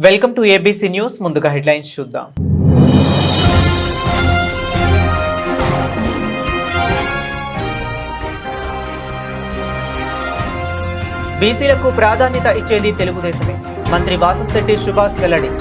Welcome to ABC news. ముందుగా headlines చూద్దాం. బీసీలకు ప్రాధాన్యత ఇచ్చేది తెలుగుదేశమే. మంత్రి వాసంశెట్టి సుభాష్ వెల్లడి.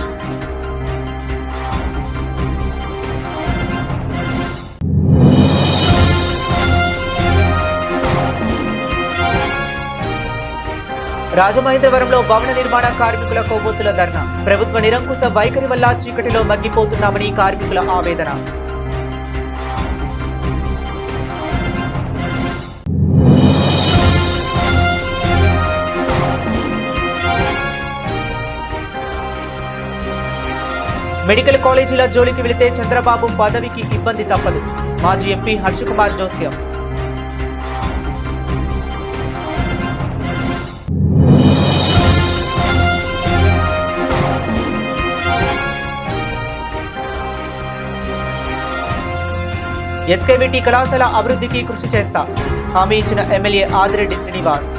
రాజమహేంద్రవరంలో భవన నిర్మాణ కార్మికుల కొవ్వొత్తుల ధర్నా. ప్రభుత్వ నిరంకుశ వైఖరి వల్ల చీకటిలో మగ్గిపోతున్నామని కార్మికుల ఆవేదన. మెడికల్ కాలేజీల జోలికి వెళితే చంద్రబాబు పదవికి ఇబ్బంది తప్పదు. మాజీ ఎంపీ హర్షకుమార్ జోస్యం. ఎస్కేవిటి కళాశాల అభివృద్ధికి కృషి చేస్తా హామీ ఇచ్చిన ఎమ్మెల్యే ఆదిరెడ్డి శ్రీనివాస్.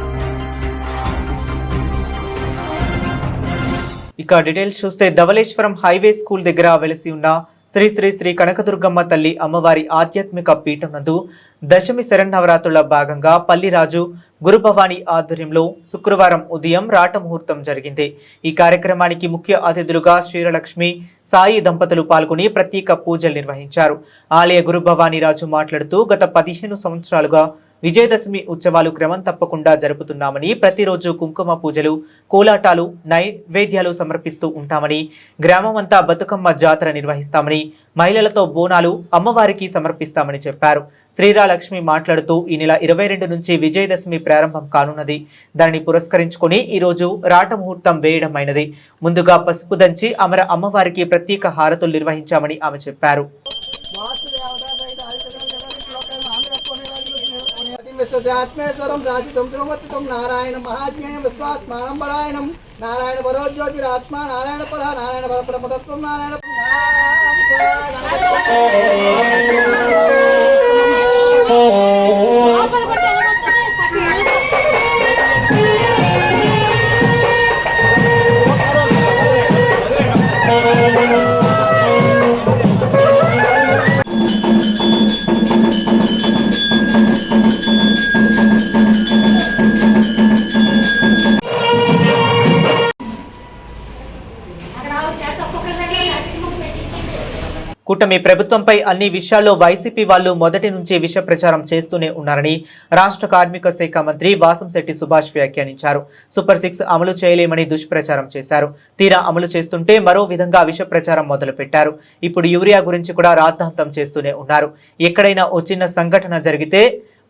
ఇక డీటెయిల్స్ చూస్తే ధవళేశ్వరం హైవే స్కూల్ దగ్గర వెలిసి ఉన్న శ్రీ శ్రీ శ్రీ కనకదుర్గమ్మ తల్లి అమ్మవారి ఆధ్యాత్మిక పీఠం నందు దశమి శరన్నవరాత్రుల భాగంగా పల్లిరాజు గురుభవాని ఆధ్వర్యంలో శుక్రవారం ఉదయం రాట ముహూర్తం జరిగింది. ఈ కార్యక్రమానికి ముఖ్య అతిథులుగా శ్రీరలక్ష్మి సాయి దంపతులు పాల్గొని ప్రత్యేక పూజలు నిర్వహించారు. ఆలయ గురుభవాని రాజు మాట్లాడుతూ గత 15 సంవత్సరాలుగా విజయదశమి ఉత్సవాలు క్రమం తప్పకుండా జరుపుతున్నామని, ప్రతిరోజు కుంకుమ పూజలు, కోలాటాలు, నైవేద్యాలు సమర్పిస్తూ ఉంటామని, గ్రామమంతా బతుకమ్మ జాతర నిర్వహిస్తామని, మహిళలతో బోనాలు అమ్మవారికి సమర్పిస్తామని చెప్పారు. శ్రీరాలక్ష్మి మాట్లాడుతూ ఈ నెల 22 నుంచి విజయదశమి ప్రారంభం కానున్నది. దానిని పురస్కరించుకుని ఈ రోజు రాట ముహూర్తం వేయడం అయినది. ముందుగా పసుపు దంచి అమర అమ్మవారికి ప్రత్యేక హారతులు నిర్వహించామని ఆమె చెప్పారు. ఆత్మేశ్వరం శాసితం శివమచ్యుతం నారాయణ మహాజ్ఞేయం విశ్వాత్మానం పరాయణం నారాయణ పరోజ్యోతిరాత్మా నారాయణ పర నారాయణ పరపరమతత్వం నారాయణ కూటమి ప్రభుత్వంపై అన్ని విషయాల్లో వైసీపీ వాళ్ళు మొదటి నుంచి విష ప్రచారం చేస్తూనే ఉన్నారని రాష్ట్ర కార్మిక శాఖ మంత్రి వాసంశెట్టి సుభాష్ వ్యాఖ్యానించారు. సూపర్ 6 అమలు చేయలేమని దుష్ప్రచారం చేశారు. తీరా అమలు చేస్తుంటే మరో విధంగా విష ప్రచారం మొదలుపెట్టారు. ఇప్పుడు యూరియా గురించి కూడా రాద్ధాంతం చేస్తూనే ఉన్నారు. ఎక్కడైనా ఓ చిన్న సంఘటన జరిగితే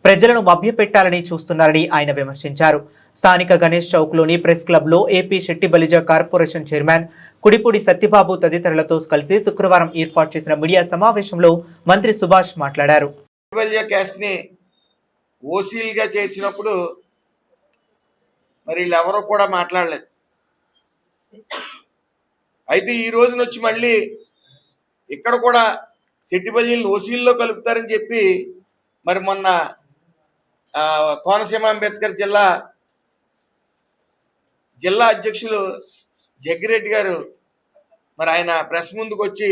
ప్రజలను మభ్యపెట్టాలని చూస్తున్నారని ఆయన విమర్శించారు. స్థానిక గణేష్ చౌక్లోని ప్రెస్ క్లబ్లో AP Setti Balija corporation chairman Kudipudi Satyababu తదితరులతో కలిసి శుక్రవారం ఏర్పాటు చేసిన మీడియా సమావేశంలో మంత్రి సుభాష్ మాట్లాడారు. ఓసీలుగా చేర్చినప్పుడు మరి వీళ్ళెవరూ కూడా మాట్లాడలేదు. అయితే ఈ రోజున వచ్చి మళ్ళీ ఇక్కడ కూడా శెట్టిబల్జీలు ఓసీల్లో కలుపుతారని చెప్పి మరి మొన్న కోనసీమ అంబేద్కర్ జిల్లా అధ్యక్షులు జగ్గిరెడ్డి గారు మరి ఆయన ప్రెస్ ముందుకు వచ్చి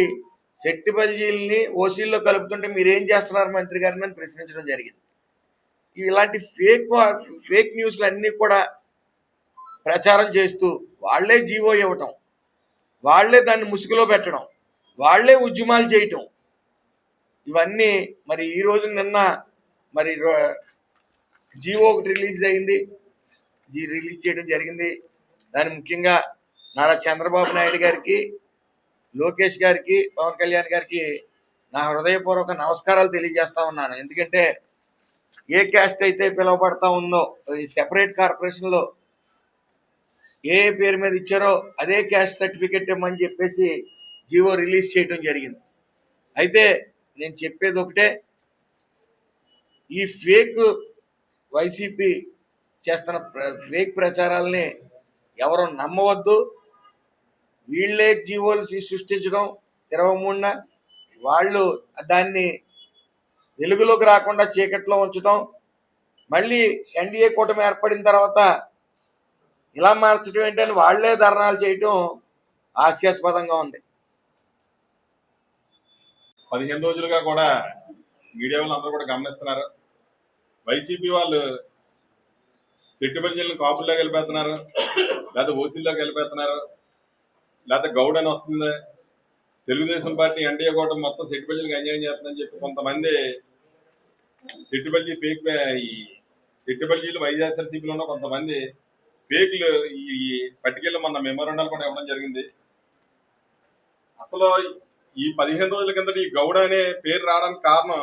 శెట్టిబల్జీల్ని ఓసీల్లో కలుపుతుంటే మీరేం చేస్తున్నారు మంత్రి గారిని అని ప్రశ్నించడం జరిగింది. ఇలాంటి ఫేక్ న్యూస్లు అన్నీ కూడా ప్రచారం చేస్తూ వాళ్లే జీవో ఇవ్వటం, వాళ్లే దాన్ని ముసుగులో పెట్టడం, వాళ్లే ఉద్యమాలు చేయటం, ఇవన్నీ మరి ఈ రోజు నిన్న మరి జీవో ఒకటి రిలీజ్ చేయడం జరిగింది. దాని ముఖ్యంగా నారా చంద్రబాబు నాయుడు గారికి, లోకేష్ గారికి, పవన్ కళ్యాణ్ గారికి నా హృదయపూర్వక నమస్కారాలు తెలియజేస్తా ఉన్నాను. ఎందుకంటే ఏ క్యాస్ట్ అయితే పిలువబడతా ఉందో ఈ సెపరేట్ కార్పొరేషన్లో ఏ పేరు మీద ఇచ్చారో అదే క్యాస్ట్ సర్టిఫికెట్ ఇవ్వమని చెప్పేసి జీవో రిలీజ్ చేయడం జరిగింది. అయితే నేను చెప్పేది ఒకటే, ఈ ఫేక్ వైసీపీ చేస్తున్న ఫేక్ ప్రచారాలని ఎవరు నమ్మవద్దు. వీళ్ళే జీవోలు సృష్టించడం 23న వాళ్ళు దాన్ని వెలుగులోకి రాకుండా చీకట్లో ఉంచడం, మళ్ళీ ఎన్డీఏ కూటమి ఏర్పడిన తర్వాత ఇలా మార్చడం ఏంటని వాళ్లే ధర్నాలు చేయటం హాస్యాస్పదంగా ఉంది. 15 రోజులుగా కూడా మీడియా వాళ్ళు అందరూ కూడా గమనిస్తున్నారు. వైసీపీ వాళ్ళు సెట్టిపల్లి జిల్లాను కాపుల్లోకి వెళ్ళిపోతున్నారు, లేకపోతే ఓసీల్లోకి వెళ్ళిపోతున్నారు, లేకపోతే గౌడ్ అని వస్తుంది. తెలుగుదేశం పార్టీ ఎన్డీఏ కూడా మొత్తం సెట్టిపల్లికి అన్యాయం చేస్తుందని చెప్పి కొంతమంది సెట్టిపల్లి ఫేక్, ఈ సెట్టిపల్లిలో వైఎస్ఆర్సీపీలో ఉన్న కొంతమంది ఫేక్లు ఈ పట్టికల్లో మన మెమోరాండాలు కూడా ఇవ్వడం జరిగింది. అసలు ఈ 15 రోజుల కింద ఈ గౌడ అనే పేరు రావడానికి కారణం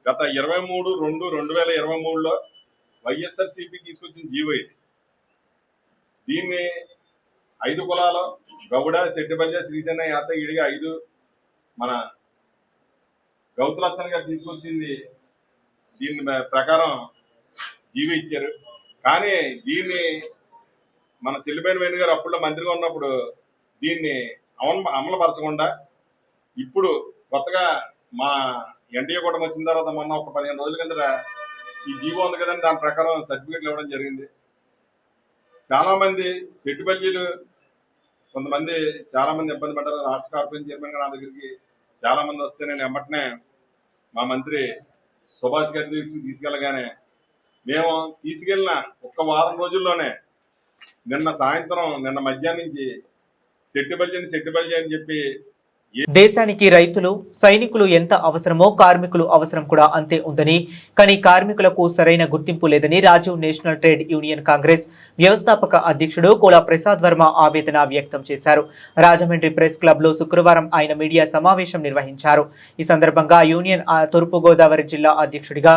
గత 23/2/2023లో వైఎస్ఆర్సీపీ తీసుకొచ్చిన జీవో ఇది. దీన్ని 5 కులాలు గౌడ, సెట్టిపల్లి, శ్రీసేన, యాదగిరిగా 5 మన గౌతులచ్చన్ గారు తీసుకొచ్చింది. దీని ప్రకారం జీవో ఇచ్చారు. కానీ దీన్ని మన చెల్లిపోయిన వేణు గారు అప్పుడులో మంత్రిగా ఉన్నప్పుడు దీన్ని అమలుపరచకుండా ఇప్పుడు కొత్తగా మా ఎన్డీఏ కూడా వచ్చిన తర్వాత మొన్న ఒక 15 రోజుల కింద ఈ జీవో ఉంది కదండి, దాని ప్రకారం సర్టిఫికేట్లు ఇవ్వడం జరిగింది. చాలా మంది సెట్టిపల్లీలు కొంతమంది చాలా మంది ఇబ్బంది పడ్డారు. రాష్ట్ర కార్పొరేషన్ చైర్మన్ గా నా దగ్గరికి చాలా మంది వస్తే నేను వెంటనే మా మంత్రి సుభాష్ గారి దగ్గరికి తీసుకెళ్ళగానే మేము తీసుకెళ్ళిన ఒక్క వారం రోజుల్లోనే నిన్న మధ్యాహ్నం నుంచి సెట్టిపల్లి అని చెప్పి దేశానికి రైతులు సైనికులు ఎంత అవసరమో కార్మికులు అవసరం కూడా అంతే ఉందని, కానీ కార్మికులకు సరైన గుర్తింపు లేదని Rajiv national trade union congress వ్యవస్థాపక అధ్యక్షుడు కోలా ప్రసాద్ వర్మ ఆవేదన వ్యక్తం చేశారు. రాజమండ్రి ప్రెస్ క్లబ్ లో శుక్రవారం ఆయన మీడియా సమావేశం నిర్వహించారు. ఈ సందర్భంగా యూనియన్ తూర్పుగోదావరి జిల్లా అధ్యక్షుడిగా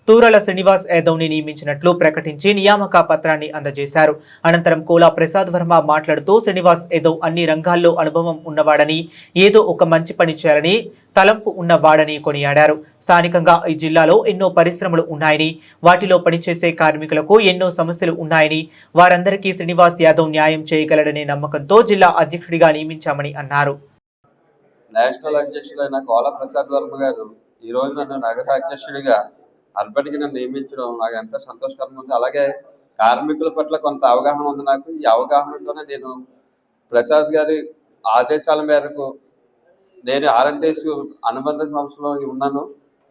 తూరల శ్రీనివాస్ యాదవ్ని నియమించినట్లు ప్రకటించి నియామక పత్రాన్ని అందజేశారు. అనంతరం కోలా ప్రసాద్ వర్మ మాట్లాడుతూ శ్రీనివాస్ యాదవ్ అన్ని రంగాల్లో అనుభవం ఉన్నవాడని, ఏదో ఒక మంచి పని చేయాలని తలంపు ఉన్నవాడని కొనియాడారు. స్థానికంగా ఈ జిల్లాలో ఎన్నో పరిశ్రమలు ఉన్నాయని, వాటిలో పనిచేసే కార్మికులకు ఎన్నో సమస్యలు ఉన్నాయని, వారందరికీ శ్రీనివాస్ యాదవ్ న్యాయం చేయగలడనే నమ్మకంతో జిల్లా అధ్యక్షుడిగా నియమించామని అన్నారు. నేషనల్ అధ్యక్షుడైన కోలా ప్రసాద్ వర్మ గారు ఈ రోజు నన్ను నగర అధ్యక్షుడిగా అర్బన్కి నన్ను నియమించడం నాకు ఎంతో సంతోషకరంగా ఉంది. అలాగే కార్మికుల పట్ల కొంత అవగాహన ఉంది నాకు. ఈ అవగాహనతోనే నేను ప్రసాద్ గారి ఆదేశాల మేరకు నేను ఆర్ఎన్టీసీ అనుబంధ సంస్థలో ఉన్నాను.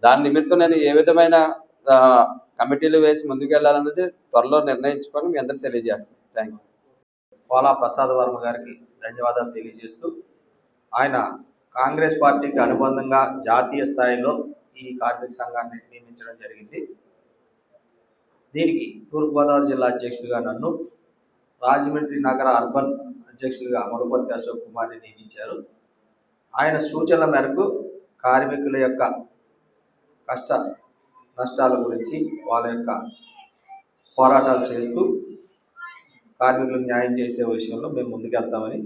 దాని నిమిత్తం నేను ఏ విధమైన కమిటీలు వేసి ముందుకెళ్లాలన్నది త్వరలో నిర్ణయించుకొని మీ అందరికీ తెలియజేస్తాను. Thank you. కోలా ప్రసాద్ వర్మ గారికి ధన్యవాదాలు తెలియజేస్తూ, ఆయన కాంగ్రెస్ పార్టీకి అనుబంధంగా జాతీయ స్థాయిలో ఈ కార్మిక సంఘాన్ని నియమించడం జరిగింది. దీనికి తూర్పుగోదావరి జిల్లా అధ్యక్షుడిగా నన్ను, రాజమండ్రి నగర అర్బన్ అధ్యక్షుడిగా మురపర్తి అశోక్ కుమార్ని నియమించారు. ఆయన సూచనల మేరకు కార్మికుల యొక్క కష్ట నష్టాల గురించి వాళ్ళ యొక్క పోరాటాలు చేస్తూ కార్మికులకు న్యాయం చేసే విషయంలో మేము ముందుకెళ్తామని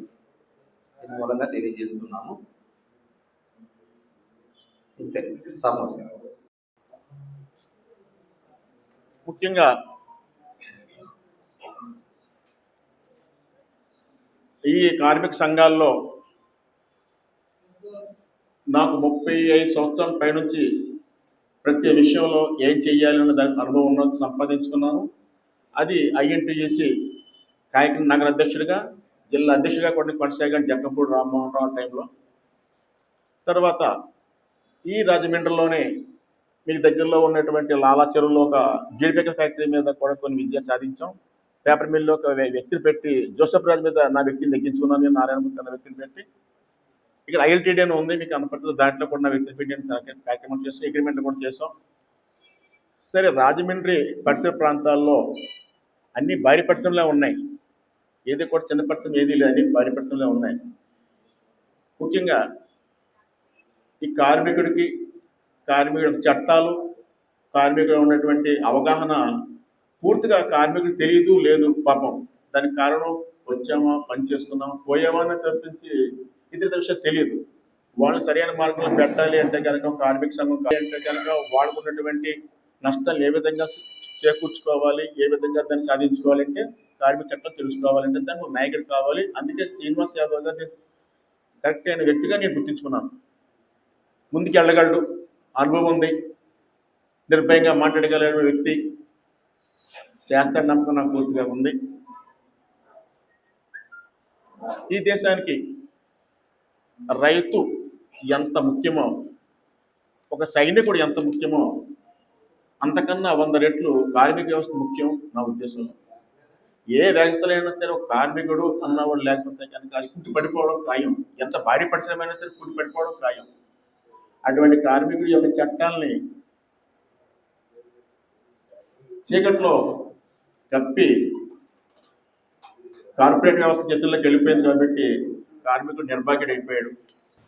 దీని మూలంగా తెలియజేస్తున్నాము. ఇంతే సమస్య. ముఖ్యంగా ఈ కార్మిక సంఘాల్లో నాకు 35 సంవత్సరాల పైనుంచి ప్రతి విషయంలో ఏం చెయ్యాలన్న దానికి అనుభవం ఉన్నది సంపాదించుకున్నాను. అది ఐఎన్టీయూసీ కాకినాడ నగర అధ్యక్షుడిగా, జిల్లా అధ్యక్షుడిగా కూడా కొనసాగాను జగ్గంపూడి రామ్మోహన్ రావు టైంలో. తర్వాత ఈ రాజమండ్రిలోనే మీకు దగ్గరలో ఉన్నటువంటి లాలా చెరువులో ఒక జీడిపిక్క ఫ్యాక్టరీ మీద కూడా కొన్ని విజయాలు సాధించాం. పేపర్ మిల్లో ఒక వ్యక్తిని పెట్టి జోసఫ్ రాజు మీద నా వ్యక్తిని తగ్గించుకున్నాను. నేను నారాయణమూర్తి అన్న వ్యక్తిని పెట్టి ఇక్కడ ఐఎల్టీడీ అని ఉంది మీకు కనపడుతుంది, దాంట్లో కూడా నా వ్యక్తిని పెట్టి కార్యక్రమం చేస్తాం, అగ్రిమెంట్లు కూడా చేసాం. సరే, రాజమండ్రి పరిసర ప్రాంతాల్లో అన్ని భారీ పరిశ్రమలే ఉన్నాయి, ఏది కూడా చిన్న పరిశ్రమ ఏది లేదు, అన్ని భారీ పరిశ్రమలే ఉన్నాయి. ముఖ్యంగా ఈ కార్మికుడి చట్టాలు, కార్మికుడు ఉన్నటువంటి అవగాహన పూర్తిగా కార్మికుడికి తెలియదు లేదు పాపం. దానికి కారణం వచ్చామా, పని చేసుకున్నామా, పోయామా అని తప్పించి ఇతర విషయం తెలియదు. వాళ్ళని సరైన మార్గంలో పెట్టాలి అంటే కనుక కార్మిక సంఘం అంటే కనుక వాడుకున్నటువంటి నష్టాలు ఏ విధంగా చేకూర్చుకోవాలి, ఏ విధంగా దాన్ని సాధించుకోవాలంటే కార్మిక చట్టం తెలుసుకోవాలంటే దానికి నాయకుడు కావాలి. అందుకే శ్రీనివాస్ యాదవ్ గారు కరెక్ట్ అయిన వ్యక్తిగా నేను గుర్తించుకున్నాను. ముందుకు వెళ్ళగలడు, అనుభవం ఉంది, నిర్భయంగా మాట్లాడగలిగిన వ్యక్తి, చేస్తాడు నమ్మకం నాకు పూర్తిగా ఉంది. ఈ దేశానికి రైతు ఎంత ముఖ్యమో, ఒక సైనికుడు ఎంత ముఖ్యమో అంతకన్నా 100 రెట్లు కార్మిక వ్యవస్థ ముఖ్యం నా ఉద్దేశంలో. ఏ వ్యవస్థలో అయినా సరే ఒక కార్మికుడు అన్నవాడు లేకపోతే కనుక అది కుట్టి పడిపోవడం ఖాయం. ఎంత భారీ పరిశ్రమైనా సరే కుట్టి పడిపోవడం ఖాయం. అటువంటి కార్మికుడి యొక్క చట్టాలని చీకట్లో కప్పి కార్పొరేట్ వ్యవస్థ చేతుల్లోకి వెళ్ళిపోయింది కాబట్టి కార్మికుడు నిర్భాగ్యుడు అయిపోయాడు.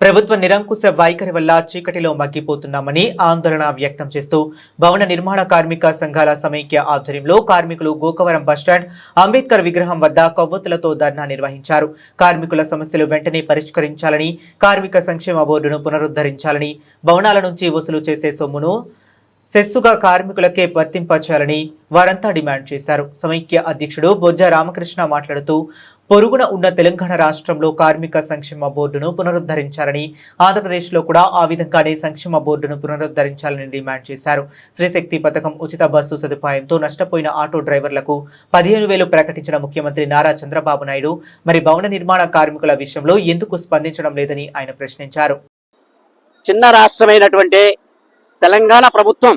ప్రభుత్వ నిరంకుశ వైఖరి వల్ల చీకటిలో మగ్గిపోతున్నామని ఆందోళన వ్యక్తం చేస్తూ భవన నిర్మాణ కార్మిక సంఘాల సమైక్య ఆధ్వర్యంలో కార్మికులు గోకవరం బస్టాండ్ అంబేద్కర్ విగ్రహం వద్ద కొవ్వొత్తులతో ధర్నా నిర్వహించారు. కార్మికుల సమస్యలు వెంటనే పరిష్కరించాలని, కార్మిక సంక్షేమ బోర్డును పునరుద్ధరించాలని, భవనాల నుంచి వసూలు చేసే సొమ్మును సెస్సుగా కార్మికులకే వర్తింపచేయాలని వారంతా డిమాండ్ చేశారు. సమైక్య అధ్యక్షుడు బొజ్జ రామకృష్ణ మాట్లాడుతూ పొరుగున ఉన్న తెలంగాణ రాష్ట్రంలో కార్మిక సంక్షేమ బోర్డును పునరుద్ధరించాలని, ఆంధ్రప్రదేశ్లో కూడా ఆ విధంగానే సంక్షేమ బోర్డును పునరుద్ధరించాలని డిమాండ్ చేశారు. శ్రీశక్తి పథకం ఉచిత బస్సు సదుపాయంతో నష్టపోయిన ఆటో డ్రైవర్లకు 15,000 ప్రకటించిన ముఖ్యమంత్రి నారా చంద్రబాబు నాయుడు మరి భవన నిర్మాణ కార్మికుల విషయంలో ఎందుకు స్పందించడం లేదని ఆయన ప్రశ్నించారు. చిన్న రాష్ట్రమైనటువంటి తెలంగాణ ప్రభుత్వం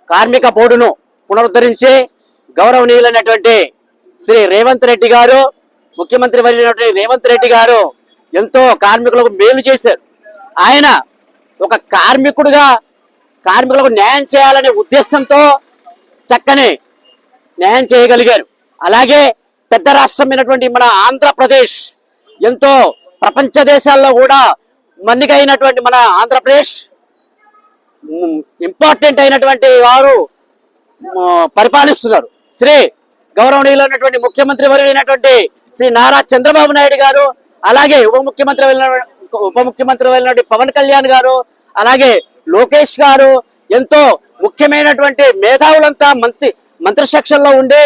కార్మిక బోర్డును పునరుద్ధరించి గౌరవనీయులైనటువంటి శ్రీ రేవంత్ రెడ్డి గారు, ముఖ్యమంత్రి వర్యులైనటువంటి రేవంత్ రెడ్డి గారు ఎంతో కార్మికులకు మేలు చేశారు. ఆయన ఒక కార్మికుడిగా కార్మికులకు న్యాయం చేయాలనే ఉద్దేశంతో చక్కని న్యాయం చేయగలిగారు. అలాగే పెద్ద రాష్ట్రమైనటువంటి మన ఆంధ్రప్రదేశ్ ఎంతో ప్రపంచ దేశాల్లో కూడా మన్నికైనటువంటి మన ఆంధ్రప్రదేశ్ ఇంపార్టెంట్ అయినటువంటి వారు పరిపాలిస్తున్నారు. శ్రీ గౌరవనీయులైనటువంటి ముఖ్యమంత్రి వర్యులైనటువంటి శ్రీ నారా చంద్రబాబు నాయుడు గారు, అలాగే ఉప ముఖ్యమంత్రి అయినటువంటి పవన్ కళ్యాణ్ గారు, అలాగే లోకేష్ గారు ఎంతో ముఖ్యమైనటువంటి మేధావులంతా మంత్రి సెక్షన్లో ఉండి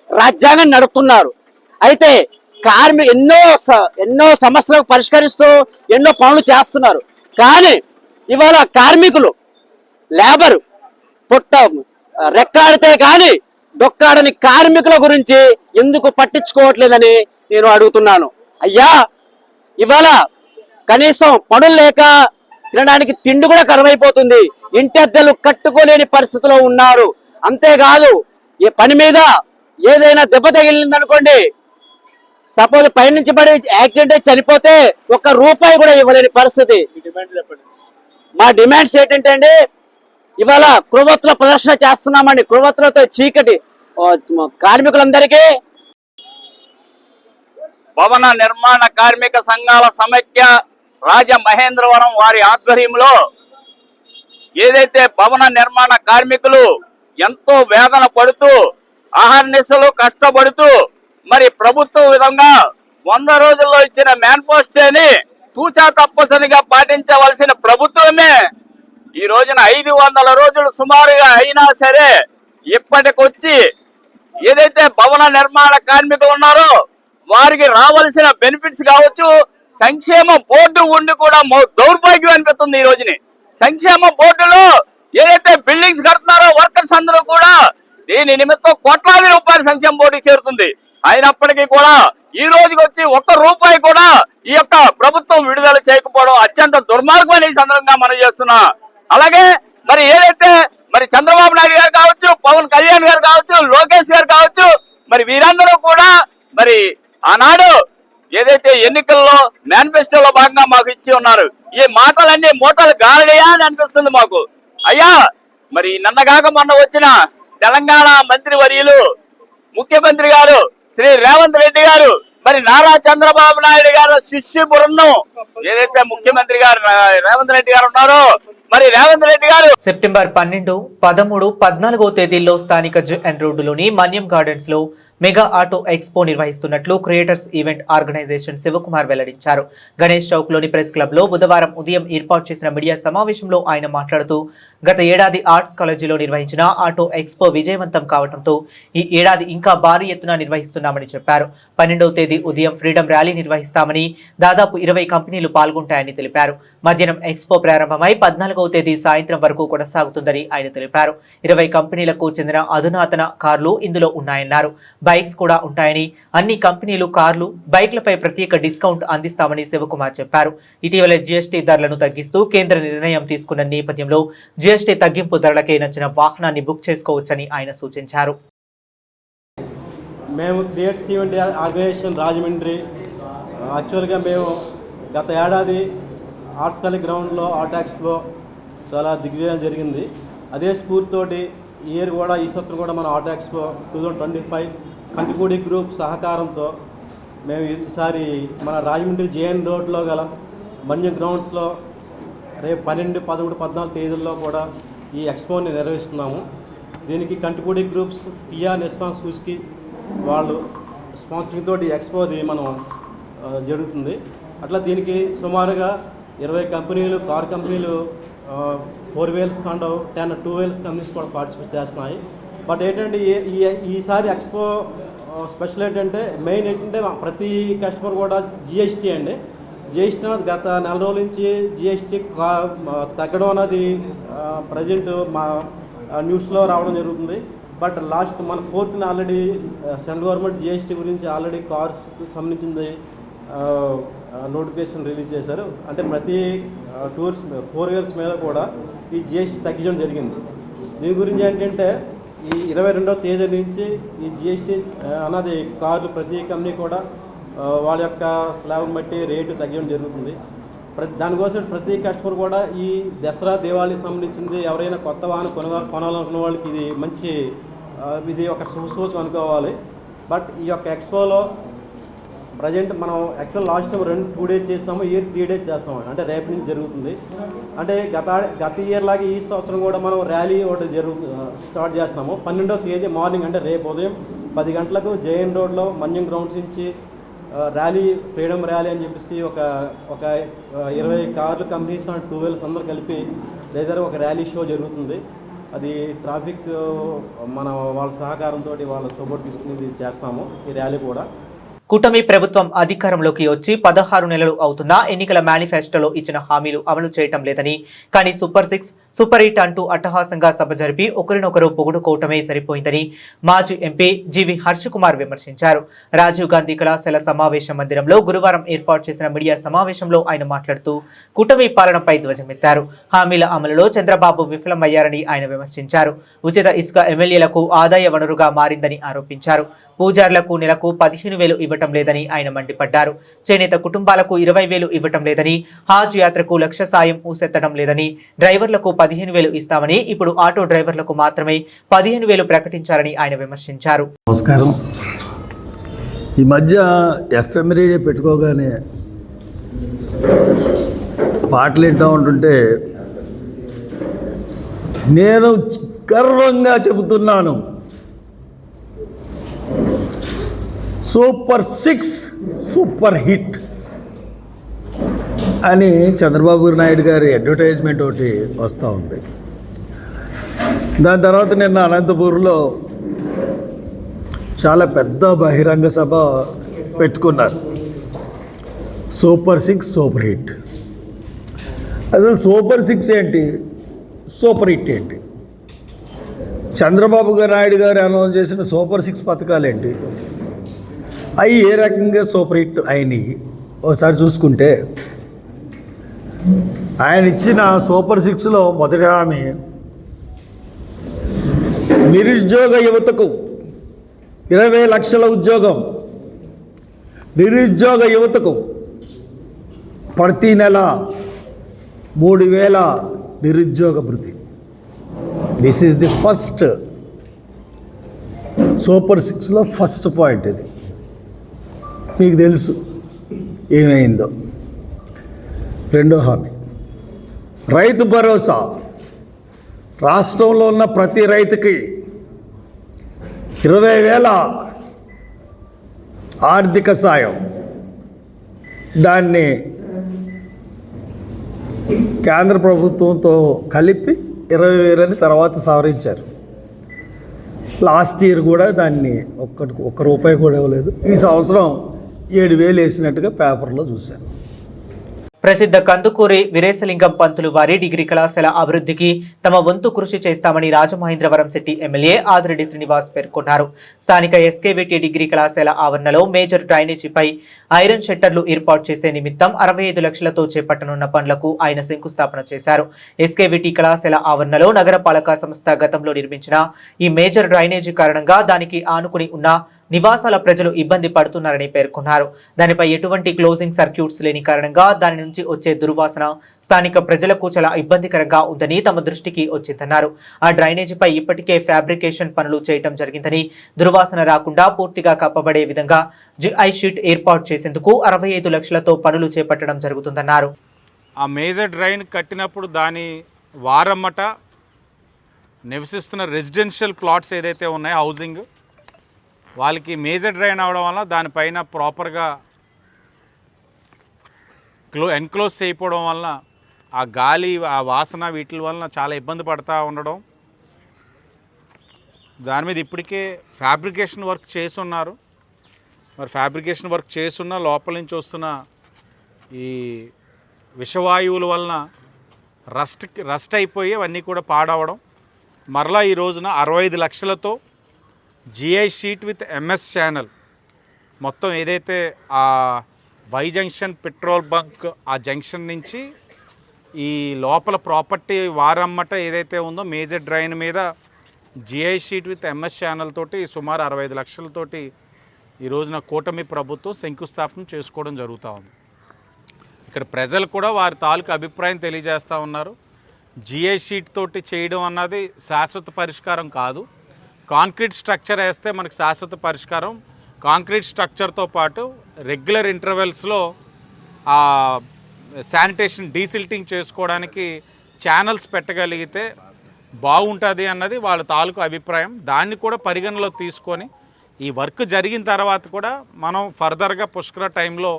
రాజ్యాంగం నడుపుతున్నారు. అయితే ఎన్నో సమస్యలకు పరిష్కరిస్తూ ఎన్నో పనులు చేస్తున్నారు. కానీ ఇవాళ కార్మికులు లేబర్ రెక్కాడితే కానీ డొక్కాడని కార్మికుల గురించి ఎందుకు పట్టించుకోవట్లేదని నేను అడుగుతున్నాను. అయ్యా, ఇవాళ కనీసం పనులు లేక తినడానికి తిండి కూడా కరువైపోతుంది. ఇంటెద్దలు కట్టుకోలేని పరిస్థితిలో ఉన్నారు. అంతేకాదు, ఈ పని మీద ఏదైనా దెబ్బ తగిలిందనుకోండి, సపోజ్ పైనుంచి పడి యాక్సిడెంట్ అయి చనిపోతే ₹1 కూడా ఇవ్వలేని పరిస్థితి. మా డిమాండ్స్ ఏంటంటే అండి, ఇవాళ కొవ్వొత్తుల ప్రదర్శన చేస్తున్నామండి. కొవ్వొత్తులతో చీకటి కార్మికులందరికీ భవన నిర్మాణ కార్మిక సంఘాల సమైక్య రాజమహేంద్రవరం వారి ఆధ్వర్యంలో ఏదైతే భవన నిర్మాణ కార్మికులు ఎంతో వేదన పడుతూ ఆహర్నిశలు కష్టపడుతూ మరి ప్రభుత్వ విధంగా 100 రోజుల్లో ఇచ్చిన మేనిఫెస్టోని తూచా తప్పనిసరిగా పాటించవలసిన ప్రభుత్వమే ఈ రోజున 500 రోజులు సుమారుగా అయినా సరే ఇప్పటికొచ్చి ఏదైతే భవన నిర్మాణ కార్మికులు ఉన్నారో వారికి రావాల్సిన బెనిఫిట్స్ కావచ్చు, సంక్షేమ బోర్డు ఉండి కూడా దౌర్భాగ్యం అనిపిస్తుంది. ఈ రోజుని సంక్షేమ బోర్డులో ఏదైతే బిల్డింగ్స్ కడుతున్నారో వర్కర్స్ అందరూ కూడా దీని నిమిత్తం కోట్లాది రూపాయలు సంక్షేమ బోర్డుకి చేరుతుంది. అయినప్పటికీ కూడా ఈ రోజుకి వచ్చి ₹1 కూడా ఈ యొక్క ప్రభుత్వం విడుదల చేయకపోవడం అత్యంత దుర్మార్గం అని ఈ సందర్భంగా మనం చేస్తున్నా. అలాగే మరి ఏదైతే మరి చంద్రబాబు నాయుడు గారు కావచ్చు, పవన్ కళ్యాణ్ గారు కావచ్చు, లోకేష్ గారు కావచ్చు, మరి వీరందరూ కూడా మరి ఆనాడు ఏదైతే ఎన్నికల్లో మేనిఫెస్టోలో భాగంగా మాకు ఇచ్చి ఉన్నారు. ఈ మాటలన్నీ మూటలు గాలియా అని అనిపిస్తుంది మాకు. అయ్యా, మరి నిన్నగాక మొన్న వచ్చిన తెలంగాణ మంత్రి వర్యులు ముఖ్యమంత్రి గారు శ్రీ రేవంత్ రెడ్డి గారు మరి నారా చంద్రబాబు నాయుడు గారు శిష్య బృందం ఏదైతే ముఖ్యమంత్రి గారు రేవంత్ రెడ్డి గారు ఉన్నారో మరి రేవంత్ రెడ్డి గారు సెప్టెంబర్ 12, 13, 14వ తేదీల్లో స్థానిక జెఎన్ రోడ్డులోని మన్యం గార్డెన్స్ లో మెగా ఆటో ఎక్స్పో నిర్వహిస్తున్నట్లు క్రియేటర్స్ ఈవెంట్ ఆర్గనైజేషన్ శివకుమార్ వెల్లడించారు. గణేష్ చౌక్ లోని ప్రెస్ క్లబ్ లో బుధవారం ఉదయం ఏర్పాటు చేసిన మీడియా సమావేశంలో ఆయన మాట్లాడుతూ గత ఏడాది ఆర్ట్స్ కాలేజీలో నిర్వహించిన ఆటో ఎక్స్పో విజయవంతం కావడంతో ఈ ఏడాది ఇంకా భారీ ఎత్తున నిర్వహిస్తున్నామని చెప్పారు. 12వ తేదీ ఉదయం ఫ్రీడమ్ ర్యాలీ నిర్వహిస్తామని, దాదాపు 20 కంపెనీలు పాల్గొంటాయని తెలిపారు. మధ్యాహ్నం ఎక్స్పో ప్రారంభమై 14వ తేదీ సాయంత్రం వరకు కొనసాగుతుందని ఆయన తెలిపారు. 20 కంపెనీలకు చెందిన అధునాతన కార్లు ఇందులో ఉన్నాయన్నారు. బైక్స్ కూడా ఉంటాయని, అన్ని కంపెనీలు కార్లు, బైక్లపై ప్రత్యేక డిస్కౌంట్ అందిస్తామని శివకుమార్ చెప్పారు. ఇటీవల జీఎస్టీ ధరలను తగ్గిస్తూ కేంద్ర నిర్ణయం తీసుకున్న నేపథ్యంలో జీఎస్టీ తగ్గింపు ధరలకే నచ్చిన వాహనాన్ని బుక్ చేసుకోవచ్చని ఆయన సూచించారు. మేము క్రియేట్స్ ఈవెంట్ ఆర్గనైజేషన్ రాజమండ్రి యాక్చువల్గా మేము గత ఏడాది ఆర్ట్స్ కాలేజ్ గ్రౌండ్లో ఆర్ట్ ఎక్స్పో చాలా దిగ్విజయం జరిగింది. అదే స్ఫూర్తితోటి ఈ సంవత్సరం కూడా మన ఆర్ట్ ఎక్స్పో 2025 కంటిపూడి గ్రూప్ సహకారంతో మేము ఈసారి మన రాజమండ్రి జేఎన్ రోడ్లో గల మన్యం గ్రౌండ్స్లో రేపు 12, 13, 14 తేదీల్లో కూడా ఈ ఎక్స్పోని నిర్వహిస్తున్నాము. దీనికి Kantipudi groups, Kia, Nissan, Suzuki వాళ్ళు స్పాన్సరింగ్ తోటి ఎక్స్పోది మనం జరుగుతుంది. అట్లా దీనికి సుమారుగా 20 కంపెనీలు, కార్ కంపెనీలు, 4 వీల్స్ అండ్ 10 2 వీల్స్ కంపెనీస్ కూడా పార్టిసిపేట్ చేస్తున్నాయి. బట్ ఏంటంటే ఈసారి ఎక్స్పో స్పెషల్ ఏంటంటే మెయిన్ ఏంటంటే ప్రతి కస్టమర్ కూడా జిఎస్టీ అండి. జిఎస్టీ అనేది గత నెల రోజుల నుంచి జిఎస్టీ తగ్గడం అనేది ప్రజెంట్ మా న్యూస్లో రావడం జరుగుతుంది. బట్ లాస్ట్ మన 4th already central government GST గురించి ఆల్రెడీ కార్స్కి సంబంధించింది నోటిఫికేషన్ రిలీజ్ చేశారు. అంటే ప్రతి 4 వీల్స్ మీద కూడా ఈ జిఎస్టీ తగ్గించడం జరిగింది. దీని గురించి ఏంటంటే ఈ 22వ తేదీ నుంచి ఈ జిఎస్టీ అన్నది కార్లు ప్రతి కంపెనీ కూడా వాళ్ళ యొక్క స్లాబ్ని బట్టి రేటు తగ్గడం జరుగుతుంది. దానికోసం ప్రతి కస్టమర్ కూడా ఈ దసరా దీపావళికి సంబంధించింది ఎవరైనా కొత్త వాహనం కొనాలనుకున్న వాళ్ళకి ఇది మంచి ఇది ఒక శుభసూచన అనుకోవాలి. బట్ ఈ యొక్క ఎక్స్పోలో ప్రజెంట్ మనం యాక్చువల్ లాస్ట్ టైం 2 days చేస్తాము, ఇయర్ 3 days చేస్తాము. అంటే రేపు నుంచి జరుగుతుంది. అంటే గత ఇయర్ లాగే ఈ సంవత్సరం కూడా మనం ర్యాలీ ఒకటి స్టార్ట్ చేస్తాము. 12వ తేదీ మార్నింగ్ అంటే రేపు ఉదయం 10 గంటలకు జేఎన్ రోడ్లో మన్యం గ్రౌండ్స్ నుంచి ర్యాలీ, ఫ్రీడమ్ ర్యాలీ అని చెప్పేసి ఒక 20 కార్లు కంపెనీస్ 2 వీల్స్ అందరూ కలిపి లేదా ఒక ర్యాలీ షో జరుగుతుంది. అది ట్రాఫిక్ మన వాళ్ళ సహకారంతో వాళ్ళ సపోర్ట్ తీసుకుని చేస్తాము ఈ ర్యాలీ కూడా. కూటమి ప్రభుత్వం అధికారంలోకి వచ్చి 16 నెలలు అవుతున్నా ఎన్నికల మేనిఫెస్టోలో ఇచ్చిన హామీలు అమలు చేయటం లేదని, కానీ సూపర్ 6, సూపర్ 8 అంటూ అట్టహాసంగా సభ జరిపి ఒకరినొకరు పొగుడుకోవటమే సరిపోయిందని మాజీ ఎంపీ జీవి హర్షకుమార్ విమర్శించారు. రాజీవ్ గాంధీ కళాశాల సమావేశ మందిరంలో గురువారం ఏర్పాటు చేసిన మీడియా సమావేశంలో ఆయన మాట్లాడుతూ కూటమి పాలనపై ధ్వజమెత్తారు. హామీల అమలులో చంద్రబాబు విఫలమయ్యారని ఆయన విమర్శించారు. ఉచిత ఇసుక ఎమ్మెల్యేలకు ఆదాయ వనరుగా మారిందని ఆరోపించారు. పూజార్లకు నెలకు 15,000 ఇవ్వటం లేదని ఆయన మండిపడ్డారు. చేనేత కుటుంబాలకు 20,000 ఇవ్వటం లేదని, హాజ్ యాత్రకు 1,00,000 సాయం ఊసెత్తడం లేదని, డ్రైవర్లకు 15,000 ఇస్తామని ఇప్పుడు ఆటో డ్రైవర్లకు మాత్రమే 15,000 ప్రకటించారని ఆయన విమర్శించారు. నమస్కారం. ఈ మధ్య ఎఫ్ఎం రేడియో పెట్టుకోగానే పాటలు వింటూ ఉంటుంటే నేను గర్వంగా చెబుతున్నాను, సూపర్ 6 సూపర్ హిట్ అని చంద్రబాబు నాయుడు గారి అడ్వర్టైజ్మెంట్ ఒకటి వస్తూ ఉంది. దాని తర్వాత నిన్న అనంతపూర్లో చాలా పెద్ద బహిరంగ సభ పెట్టుకున్నారు. Super 6 super hit. అసలు సూపర్ 6 ఏంటి, సూపర్ హిట్ ఏంటి? చంద్రబాబు నాయుడు గారు అనౌన్స్ చేసిన సూపర్ 6 పథకాలు ఏంటి, అవి ఏ రకంగా సూపర్ హిట్ అయినాయి ఒకసారి చూసుకుంటే, ఆయన ఇచ్చిన సూపర్ 6లో మొదటి హామీ నిరుద్యోగ యువతకు 20 లక్షల ఉద్యోగం, నిరుద్యోగ యువతకు ప్రతి నెల 3,000 నిరుద్యోగ భృతి. This is the first super 6లో ఫస్ట్ పాయింట్. ఇది మీకు తెలుసు ఏమైందో. రెండో హామీ రైతు భరోసా. రాష్ట్రంలో ఉన్న ప్రతి రైతుకి 20,000 ఆర్థిక సాయం. దాన్ని కేంద్ర ప్రభుత్వంతో కలిపి 20,000 అని తర్వాత సవరించారు. లాస్ట్ ఇయర్ కూడా దాన్ని ఒక్క రూపాయి కూడా ఇవ్వలేదు. ఈ సంవత్సరం 7,000 వేసినట్టుగా పేపర్లో చూశాను. ప్రసిద్ధ కందుకూరి వీరేశలింగం పంతులు వారి డిగ్రీ కళాశాల అభివృద్ధికి తమ వంతు కృషి చేస్తామని రాజమహేంద్రవరం సిటీ ఎమ్మెల్యే ఆదిరెడ్డి శ్రీనివాస్ పేర్కొన్నారు. స్థానిక ఎస్కేవిటి డిగ్రీ కళాశాల ఆవరణలో మేజర్ డ్రైనేజీపై ఐరన్ షట్టర్లు ఏర్పాటు చేసే నిమిత్తం 65 లక్షలతో చేపట్టనున్న పనులకు ఆయన శంకుస్థాపన చేశారు. ఎస్కేవిటి కళాశాల ఆవరణలో నగరపాలక సంస్థ గతంలో నిర్మించిన ఈ మేజర్ డ్రైనేజీ కారణంగా దానికి ఆనుకుని ఉన్న నివాసాల ప్రజలు ఇబ్బంది పడుతున్నారని పేర్కొన్నారు. దానిపై ఎటువంటి క్లోజింగ్ సర్క్యూట్స్ లేని కారణంగా దాని నుంచి వచ్చే దుర్వాసన స్థానిక ప్రజలకు చాలా ఇబ్బందికరంగా ఉందని తమ దృష్టికి వచ్చిందన్నారు. ఆ డ్రైనేజీపై ఇప్పటికే ఫ్యాబ్రికేషన్ పనులు చేయడం జరిగిందని, దుర్వాసన రాకుండా పూర్తిగా కప్పబడే విధంగా జిఐ షీట్ ఏర్పాటు చేసేందుకు 65 లక్షలతో పనులు చేపట్టడం జరుగుతుందన్నారు. ఆ మేజర్ డ్రైన్ కట్టినప్పుడు దాని వారమ్మట నివసిస్తున్న రెసిడెన్షియల్ ప్లాట్స్ ఏదైతే ఉన్నాయో హౌసింగ్ వాళ్ళకి మేజర్ డ్రైన్ అవడం వల్ల దానిపైన ప్రాపర్గా ఎన్క్లోజ్ చేయకపోవడం వలన ఆ గాలి, ఆ వాసన వీటి వలన చాలా ఇబ్బంది పడుతూ ఉండడం, దాని మీద ఇప్పటికే ఫ్యాబ్రికేషన్ వర్క్ చేస్తున్నారు. మరి ఫ్యాబ్రికేషన్ వర్క్ చేస్తున్న లోపల నుంచి వస్తున్న ఈ విషవాయువుల వలన రస్ట్ అయిపోయి అవన్నీ కూడా పాడవడం, మరలా ఈ రోజున 65 లక్షలతో GI sheet with MS channel మొత్తం ఏదైతే ఆ వై జంక్షన్ పెట్రోల్ బంక్ ఆ జంక్షన్ నుంచి ఈ లోపల ప్రాపర్టీ వారమ్మట ఏదైతే ఉందో మేజర్ డ్రైన్ మీద GI sheet with MS channel తోటి సుమారు 65 లక్షలతోటి ఈ రోజున కూటమి ప్రభుత్వం శంకుస్థాపన చేసుకోవడం జరుగుతూ ఉంది. ఇక్కడ ప్రజలు కూడా వారి తాలూకు అభిప్రాయం తెలియజేస్తూ ఉన్నారు. జిఐ షీట్ తోటి చేయడం అన్నది శాశ్వత పరిష్కారం కాదు. కాంక్రీట్ స్ట్రక్చర్ వేస్తే మనకు శాశ్వత పరిష్కారం. కాంక్రీట్ స్ట్రక్చర్తో పాటు రెగ్యులర్ ఇంటర్వెల్స్లో ఆ శానిటేషన్ డీసిల్టింగ్ చేసుకోవడానికి ఛానల్స్ పెట్టగలిగితే బాగుంటుంది అన్నది వాళ్ళ తాలూకు అభిప్రాయం. దాన్ని కూడా పరిగణలో తీసుకొని ఈ వర్క్ జరిగిన తర్వాత కూడా మనం ఫర్దర్గా పుష్కర టైంలో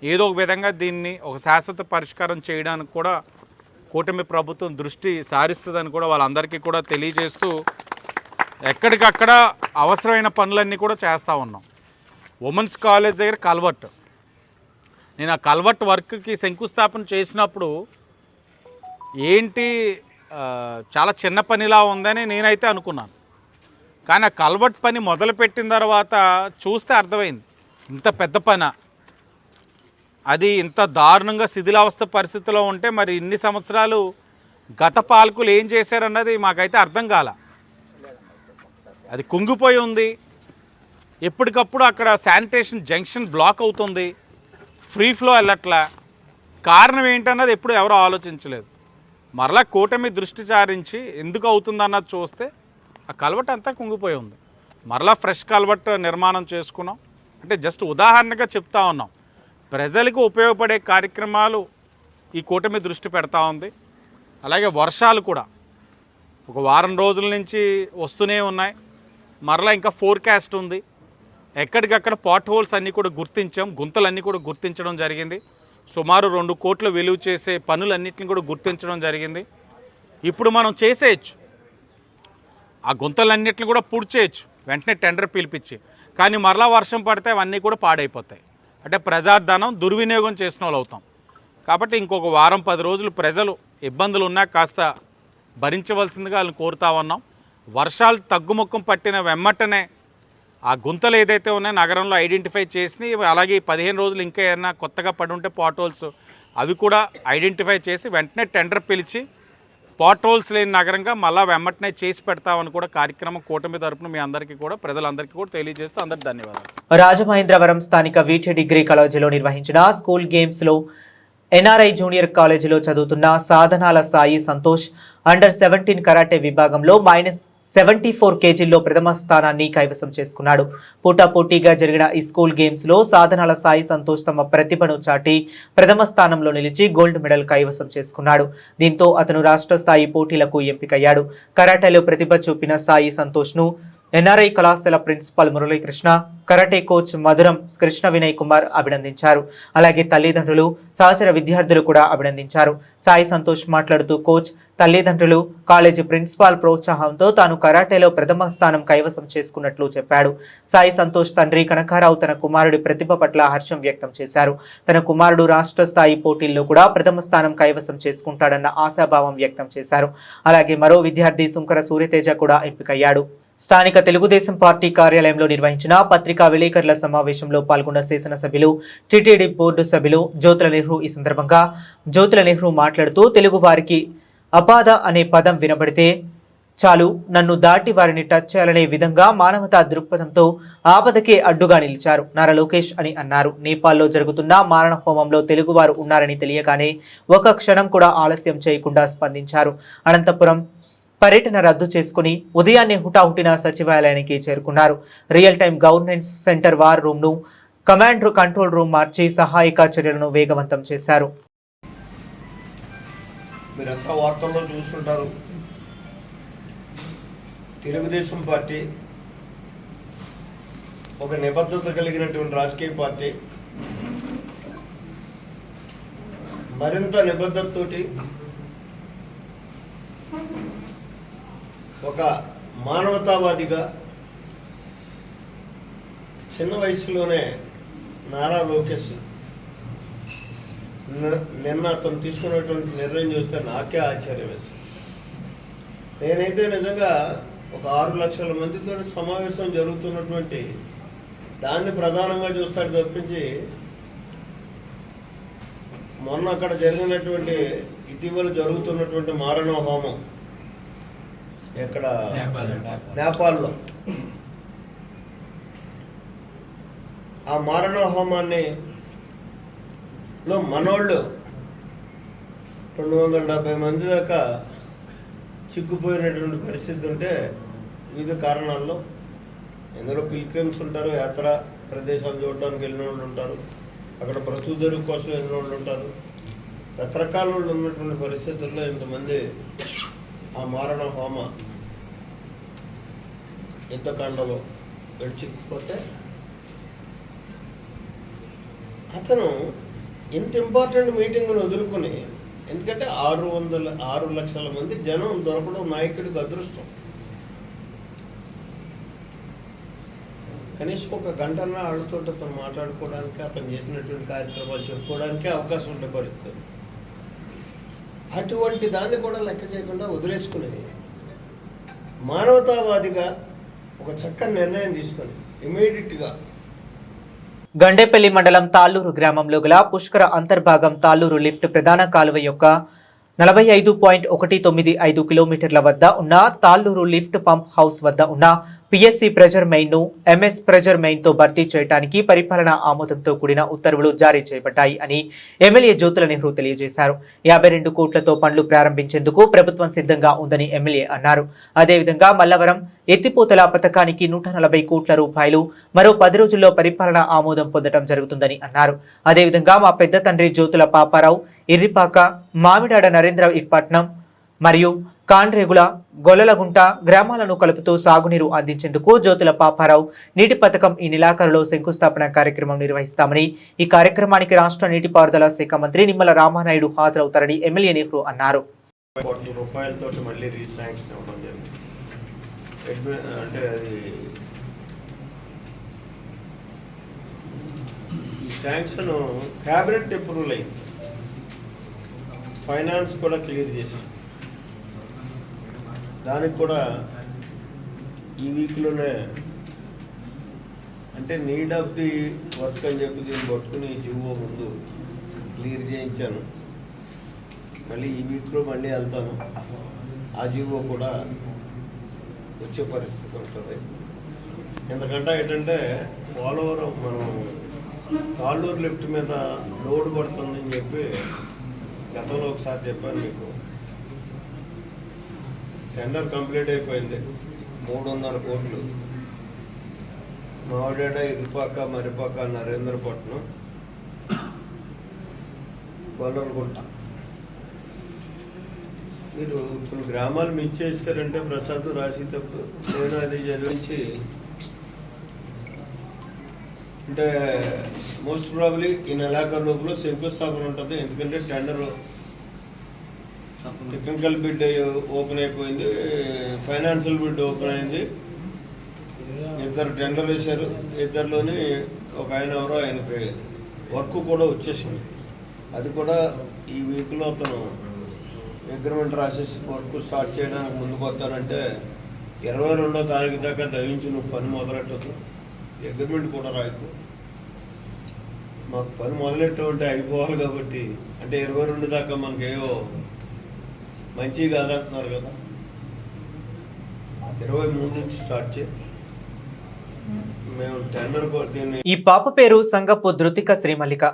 ఏదో ఒక విధంగా దీన్ని ఒక శాశ్వత పరిష్కారం చేయడానికి కూడా కూటమి ప్రభుత్వం దృష్టి సారిస్తుందని కూడా వాళ్ళందరికీ కూడా తెలియజేస్తూ ఎక్కడికక్కడ అవసరమైన పనులన్నీ కూడా చేస్తూ ఉన్నాం. ఉమెన్స్ కాలేజ్ దగ్గర కల్వర్ట్, నేను ఆ కల్వర్ట్ వర్క్కి శంకుస్థాపన చేసినప్పుడు ఏంటి చాలా చిన్న పనిలా ఉందని నేనైతే అనుకున్నాను. కానీ ఆ కల్వర్ట్ పని మొదలుపెట్టిన తర్వాత చూస్తే అర్థమైంది ఇంత పెద్ద పని, అది ఇంత దారుణంగా శిథిలావస్థ పరిస్థితిలో ఉంటే మరి ఇన్ని సంవత్సరాలు గత పాలకులు ఏం చేశారన్నది మాకైతే అర్థం కాల. అది కుంగిపోయి ఉంది. ఎప్పటికప్పుడు అక్కడ శానిటేషన్ జంక్షన్ బ్లాక్ అవుతుంది, ఫ్రీ ఫ్లో వెళ్ళట్లా. కారణం ఏంటన్నది ఎప్పుడు ఎవరో ఆలోచించలేదు. మరలా కూటమి దృష్టి సారించి ఎందుకు అవుతుందన్నది చూస్తే ఆ కల్వర్ట్ అంతా కుంగిపోయి ఉంది. మరలా ఫ్రెష్ కల్వర్ట్ నిర్మాణం చేసుకున్నాం. అంటే జస్ట్ ఉదాహరణగా చెప్తా ఉన్నాం. ప్రజలకు ఉపయోగపడే కార్యక్రమాలు ఈ కూటమి దృష్టి పెడతా ఉంది. అలాగే వర్షాలు కూడా ఒక వారం రోజుల నుంచి వస్తూనే ఉన్నాయి. మరలా ఇంకా ఫోర్కాస్ట్ ఉంది. ఎక్కడికక్కడ పాట్ హోల్స్ అన్నీ కూడా గుర్తించాం, గుంతలన్నీ కూడా గుర్తించడం జరిగింది. సుమారు 2 కోట్ల విలువ చేసే పనులన్నింటినీ కూడా గుర్తించడం జరిగింది. ఇప్పుడు మనం చేసేయచ్చు, ఆ గుంతలన్నింటినీ కూడా పూడ్చేయచ్చు వెంటనే టెండర్ పిలిపించి. కానీ మరలా వర్షం పడితే అవన్నీ కూడా పాడైపోతాయి. అంటే ప్రజాధనం దుర్వినియోగం చేసిన వాళ్ళు అవుతాం. కాబట్టి ఇంకొక వారం 10 రోజులు ప్రజలు ఇబ్బందులు ఉన్నా కాస్త భరించవలసిందిగా వాళ్ళని కోరుతా ఉన్నాం. వర్షాలు తగ్గుముఖం పట్టిన వెమ్మటనే ఆ గుంతలు ఏదైతే ఉన్నాయో నగరంలో ఐడెంటిఫై చేసి, అలాగే 15 రోజులు ఇంకా ఏమైనా కొత్తగా పడి ఉంటే పాట్ హోల్స్ అవి కూడా ఐడెంటిఫై చేసి వెంటనే టెండర్ పిలిచి పాట్ హోల్స్ లేని నగరంగా మళ్ళీ వెమ్మటనే చేసి పెడతామని కూడా కార్యక్రమం కూటమి తరపున మీ అందరికీ కూడా ప్రజలందరికీ కూడా తెలియజేస్తూ అందరికీ ధన్యవాదాలు. రాజమహేంద్రవరం స్థానిక వీటి డిగ్రీ కళాశాలలో నిర్వహించిన స్కూల్ గేమ్స్లో ఎన్ఆర్ఐ జూనియర్ కాలేజీలో చదువుతున్న సాధనాల సాయి సంతోష్ అండర్ 17 కరాటే విభాగంలో -74 కేజీల్లో ప్రథమ స్థానాన్ని కైవసం చేసుకున్నాడు. పోటాపోటీగా జరిగిన ఈ స్కూల్ గేమ్స్లో సాధనాల సాయి సంతోష్ తమ ప్రతిభను చాటి ప్రథమ స్థానంలో నిలిచి గోల్డ్ మెడల్ కైవసం చేసుకున్నాడు. దీంతో అతను రాష్ట్ర స్థాయి పోటీలకు ఎంపికయ్యాడు. కరాటేలో ప్రతిభ చూపిన సాయి సంతోష్ను ఎన్ఆర్ఐ కళాశాల ప్రిన్సిపాల్ మురళీకృష్ణ, కరాటే కోచ్ మధురం కృష్ణ వినయ్ కుమార్ అభినందించారు. అలాగే తల్లిదండ్రులు, సహచర విద్యార్థులు కూడా అభినందించారు. సాయి సంతోష్ మాట్లాడుతూ కోచ్, తల్లిదండ్రులు, కాలేజీ ప్రిన్సిపాల్ ప్రోత్సాహంతో తాను కరాటేలో ప్రథమ స్థానం కైవసం చేసుకున్నట్లు చెప్పాడు. సాయి సంతోష్ తండ్రి కనకారావు తన కుమారుడి ప్రతిభ పట్ల హర్షం వ్యక్తం చేశారు. తన కుమారుడు రాష్ట్ర స్థాయి పోటీల్లో కూడా ప్రథమ స్థానం కైవసం చేసుకుంటాడన్న ఆశాభావం వ్యక్తం చేశారు. అలాగే మరో విద్యార్థి సుంకర సూర్యతేజ కూడా ఎంపికయ్యాడు. స్థానిక తెలుగుదేశం పార్టీ కార్యాలయంలో నిర్వహించిన పత్రికా విలేకరుల సమావేశంలో పాల్గొన్న శాసనసభ్యులు, టీటీడీ బోర్డు సభ్యులు జ్యోతుల నెహ్రూ ఈ సందర్భంగా జ్యోతుల నెహ్రూ మాట్లాడుతూ తెలుగు వారికి అపాద అనే పదం వినబడితే చాలు నన్ను దాటి వారిని టచ్ చేయాలనే విధంగా మానవతా దృక్పథంతో ఆపదకే అడ్డుగా నిలిచారు. నారా లోకేష్ అని అన్నారు. నేపాల్లో జరుగుతున్న మారణ హోమంలో తెలుగువారు ఉన్నారని తెలియగానే ఒక క్షణం కూడా ఆలస్యం చేయకుండా స్పందించారు. అనంతపురం పర్యటన రద్దు చేసుకుని ఉదయాన్నే హుటాహుటిన సచివాలయానికి చేరుకున్నారు. Real time governance centre war room ను కమాండ్ కంట్రోల్ రూమ్ మార్చి సహాయక చర్యలను వేగవంతం చేశారు. మీరంతా వార్తల్లో చూస్తుంటారు. తెలుగుదేశం పార్టీ ఒక నిబద్ధత కలిగినటువంటి రాజకీయ పార్టీ. మరింత నిబద్ధతతోటి ఒక మానవతావాదిగా చిన్న వయసులోనే నారా లోకేష్ నిన్న అతను తీసుకున్నటువంటి నిర్ణయం చూస్తే నాకే ఆశ్చర్యం వేస్తుంది. నేనైతే నిజంగా ఒక 6 లక్షల మందితో సమావేశం జరుగుతున్నటువంటి దాన్ని ప్రధానంగా చూస్తాడు తప్పించి మొన్న అక్కడ జరిగినటువంటి ఇటీవల జరుగుతున్నటువంటి మారణ హోమం ఎక్కడ నేపాల్లో ఆ మారణ హోమాన్ని లో మనోళ్ళు 270 మంది దాకా చిక్కుపోయినటువంటి పరిస్థితి ఉంటే వివిధ కారణాల్లో ఎందరో పిల్గ్రిమ్స్ ఉంటారు, యాత్ర ప్రదేశాలు చూడడానికి వెళ్ళిన వాళ్ళు ఉంటారు, అక్కడ ప్రసూదరు కోసం వెళ్ళిన వాళ్ళు ఉంటారు, రకరకాల వాళ్ళు ఉన్నటువంటి పరిస్థితుల్లో ఇంతమంది ఆ మారణ హోమ యుద్ధకాండలో గడిచిపోతే అతను ఇంత ఇంపార్టెంట్ మీటింగ్ను వదులుకొని, ఎందుకంటే 6 లక్షల మంది జనం దొరకడం నాయకుడికి అదృష్టం. కనీసం ఒక గంటన్న వాళ్ళతో అతను మాట్లాడుకోవడానికి, అతను చేసినటువంటి కార్యక్రమాలు చెప్పుకోవడానికి అవకాశం ఉండే పరిస్థితి. అటువంటి దాన్ని కూడా లెక్క చేయకుండా వదిలేసుకుని మానవతావాదిగా ఒక చక్కని నిర్ణయం తీసుకొని ఇమీడియట్గా గండేపల్లి మండలం తాళ్ళూరు గ్రామంలో గల పుష్కర అంతర్భాగం తాళ్ళూరు లిఫ్ట్ ప్రధాన కాలువ యొక్క 45.195 కిలోమీటర్ల వద్ద ఉన్న తాళ్ళూరు లిఫ్ట్ పంప్ హౌస్ వద్ద ఉన్న పిఎస్సి ప్రెజర్ మెయిన్ ను ఎంఎస్ ప్రెజర్ మెయిన్ తో భర్తీ చేయడానికి పరిపాలనా ఆమోదంతో కూడిన ఉత్తర్వులు జారీ చేయబడ్డాయి అని ఎమ్మెల్యే జ్యోతుల నెహ్రూ తెలియజేశారు. 52 కోట్లతో పనులు ప్రారంభించేందుకు ప్రభుత్వం సిద్ధంగా ఉందని ఎమ్మెల్యే అన్నారు. అదేవిధంగా మల్లవరం ఎత్తిపోతల పథకానికి 140 కోట్ల రూపాయలు మరో 10 రోజుల్లో పరిపాలనా ఆమోదం పొందడం జరుగుతుందని అన్నారు. అదేవిధంగా మా పెద్ద తండ్రి జ్యోతుల పాపారావు ఇర్రిపాక, మామిడాడ నరేంద్ర పట్నం మరియు కాండ్రేగుల, గొల్లలగుంట గ్రామాలను కలుపుతూ సాగునీరు అందించేందుకు జ్యోతుల పాపారావు నీటి పథకం ఈ నెలాఖరులో శంకుస్థాపన కార్యక్రమం నిర్వహిస్తామని, ఈ కార్యక్రమానికి రాష్ట్ర నీటిపారుదల శాఖ మంత్రి నిమ్మల రామానాయుడు హాజరవుతారని ఎమ్మెల్యే నెహ్రూ అన్నారు. రూపాయలతోటి మళ్ళీ రీశాంక్షన్ ఇవ్వడం జరిగింది. అంటే అది ఈ శాంక్షన్ క్యాబినెట్ అప్రూవల్ అయింది, ఫైనాన్స్ కూడా క్లియర్ చేసి దానికి కూడా ఈ వీక్లోనే, అంటే నీడ్ ఆఫ్ ది వర్క్ అని చెప్పి దీన్ని పట్టుకుని జీవో ముందు క్లియర్ చేయించాను. మళ్ళీ ఈ వీక్లో మళ్ళీ వెళ్తాను, ఆ జీవో కూడా వచ్చే పరిస్థితి ఉంటుంది. ఎందుకంటే ఏంటంటే పోలవరం మనం తాళ్ళూరు లిఫ్ట్ మీద లోడ్ పడుతుందని చెప్పి గతంలో ఒకసారి చెప్పాను మీకు. టెండర్ కంప్లీట్ అయిపోయింది, 3.5 కోట్లు. మామిడాడ, ఇరుపాక, మరిపాక, నరేంద్రపట్నం, గొల్లలగుంట మీరు ఇప్పుడు గ్రామాలు మిస్ చేస్తారంటే ప్రసాద్ రాసేటప్పుడు నేను అది చదివించి అంటే మోస్ట్ ప్రాబ్లీ ఈ నెలాఖరు లోపల శంకుస్థాపన ఉంటుంది. ఎందుకంటే టెండర్ టెక్నికల్ బిడ్ ఓపెన్ అయిపోయింది, ఫైనాన్షియల్ బిడ్ ఓపెన్ అయింది. 2 టెండర్ వేశారు. 2లోని ఒక ఆయన ఎవరో ఆయనకి వర్క్ కూడా వచ్చేసింది. అది కూడా ఈ వీక్లో అతను అగ్రిమెంట్ రాసేసి వర్క్ స్టార్ట్ చేయడానికి ముందుకు వస్తానంటే 22వ తారీఖు దాకా దయించి నువ్వు పని మొదలెట్టదు, అగ్రిమెంట్ కూడా రాయకు. మాకు పని మొదలెట్టుంటే అయిపోవాలి కాబట్టి, అంటే 22 దాకా మనకేవో మంచి కాదంటున్నారు కదా, 23 నుంచి స్టార్ట్ చేయి. మేము టెండర్ దీన్ని. ఈ పాప పేరు సంగపు ధృతిక శ్రీమల్లిక.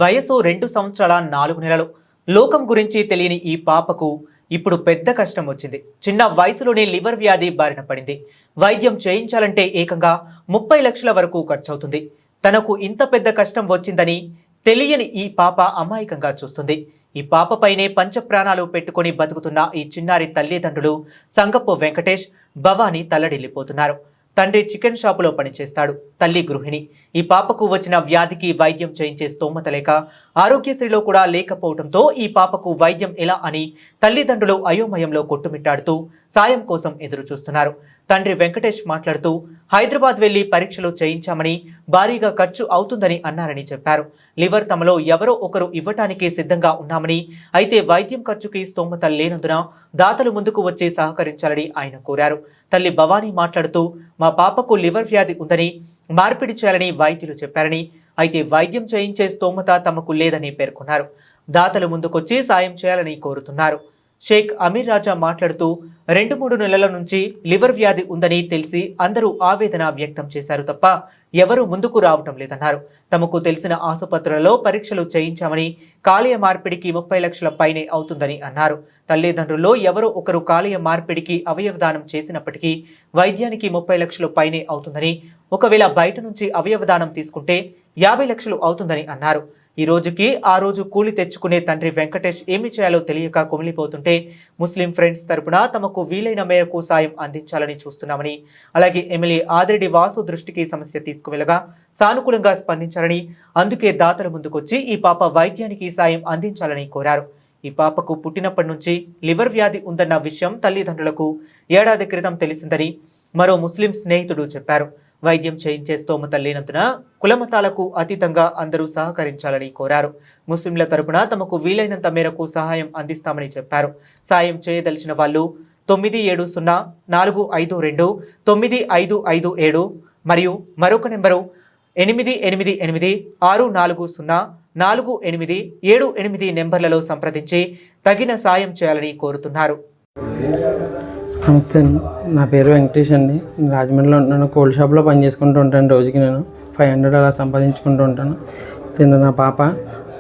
వయసు 2 సంవత్సరాల 4 నెలలు. లోకం గురించి తెలియని ఈ పాపకు ఇప్పుడు పెద్ద కష్టం వచ్చింది. చిన్న వయసులోనే లివర్ వ్యాధి బారిన పడింది. వైద్యం చేయించాలంటే ఏకంగా 30 లక్షల వరకు ఖర్చవుతుంది. తనకు ఇంత పెద్ద కష్టం వచ్చిందని తెలియని ఈ పాప అమాయకంగా చూస్తుంది. ఈ పాపపైనే పంచప్రాణాలు పెట్టుకుని బతుకుతున్న ఈ చిన్నారి తల్లిదండ్రులు సంగపు వెంకటేష్, భవానీ తల్లడిల్లిపోతున్నారు. తండ్రి చికెన్ షాపులో పనిచేస్తాడు, తల్లి గృహిణి. ఈ పాపకు వచ్చిన వ్యాధికి వైద్యం చేయించే స్తోమత లేక ఆరోగ్యశ్రీలో కూడా లేకపోవడంతో ఈ పాపకు వైద్యం ఎలా అని తల్లిదండ్రులు అయోమయంలో కొట్టుమిట్టాడుతూ సాయం కోసం ఎదురు చూస్తున్నారు. తండ్రి వెంకటేష్ మాట్లాడుతూ హైదరాబాద్ వెళ్లి పరీక్షలు చేయించామని, భారీగా ఖర్చు అవుతుందని అన్నారని చెప్పారు. లివర్ తమలో ఎవరో ఒకరు ఇవ్వటానికి సిద్ధంగా ఉన్నామని, అయితే వైద్యం ఖర్చుకి స్తోమత లేనందున దాతలు ముందుకు వచ్చి సహకరించాలని ఆయన కోరారు. తల్లి భవానీ మాట్లాడుతూ మా పాపకు లివర్ వ్యాధి ఉందని, మార్పిడి చేయాలని వైద్యులు చెప్పారని, అయితే వైద్యం చేయించే స్తోమత తమకు లేదని పేర్కొన్నారు. దాతలు ముందుకొచ్చి సాయం చేయాలని కోరుతున్నారు. షేక్ అమీర్ రాజా మాట్లాడుతూ 2-3 నెలల నుంచి లివర్ వ్యాధి ఉందని తెలిసి అందరూ ఆవేదన వ్యక్తం చేశారు తప్ప ఎవరూ ముందుకు రావటం లేదన్నారు. తమకు తెలిసిన ఆసుపత్రులలో పరీక్షలు చేయించామని, కాలేయ మార్పిడికి 30 లక్షల పైనే అవుతుందని అన్నారు. తల్లిదండ్రుల్లో ఎవరో ఒకరు కాలేయ మార్పిడికి అవయవదానం చేసినప్పటికీ వైద్యానికి 30 లక్షల పైనే అవుతుందని, ఒకవేళ బయట నుంచి అవయవదానం తీసుకుంటే 50 లక్షలు అవుతుందని అన్నారు. ఈ రోజుకి ఆ రోజు కూలి తెచ్చుకునే తండ్రి వెంకటేష్ ఏమి చేయాలో తెలియక కుమిలిపోతుంటే ముస్లిం ఫ్రెండ్స్ తరపున తమకు వీలైన మేరకు సాయం అందించాలని చూస్తున్నామని, అలాగే ఎమ్మెల్యే ఆదిరెడ్డి వాసు దృష్టికి సమస్య తీసుకువెళ్లగా సానుకూలంగా స్పందించాలని, అందుకే దాతల ముందుకొచ్చి ఈ పాప వైద్యానికి సాయం అందించాలని కోరారు. ఈ పాపకు పుట్టినప్పటి నుంచి లివర్ వ్యాధి ఉందన్న విషయం తల్లిదండ్రులకు ఏడాది క్రితం తెలిసిందని మరో ముస్లిం స్నేహితుడు చెప్పారు. వైద్యం చేయించే స్తోమత లేనందున కులమతాలకు అతీతంగా అందరూ సహకరించాలని కోరారు. ముస్లింల తరపున తమకు వీలైనంత మేరకు సహాయం అందిస్తామని చెప్పారు. సాయం చేయదలిచిన వాళ్ళు 9744529557 మరియు మరొక నెంబరు 8886404878 నెంబర్లలో సంప్రదించి తగిన సాయం చేయాలని కోరుతున్నారు. నమస్తే అండి, నా పేరు వెంకటేష్ అండి. రాజమండ్రిలో ఉంటున్నాను. కోల్డ్ షాప్లో పని చేసుకుంటూ ఉంటాను. రోజుకి నేను 500 అలా సంపాదించుకుంటూ ఉంటాను. నా పాప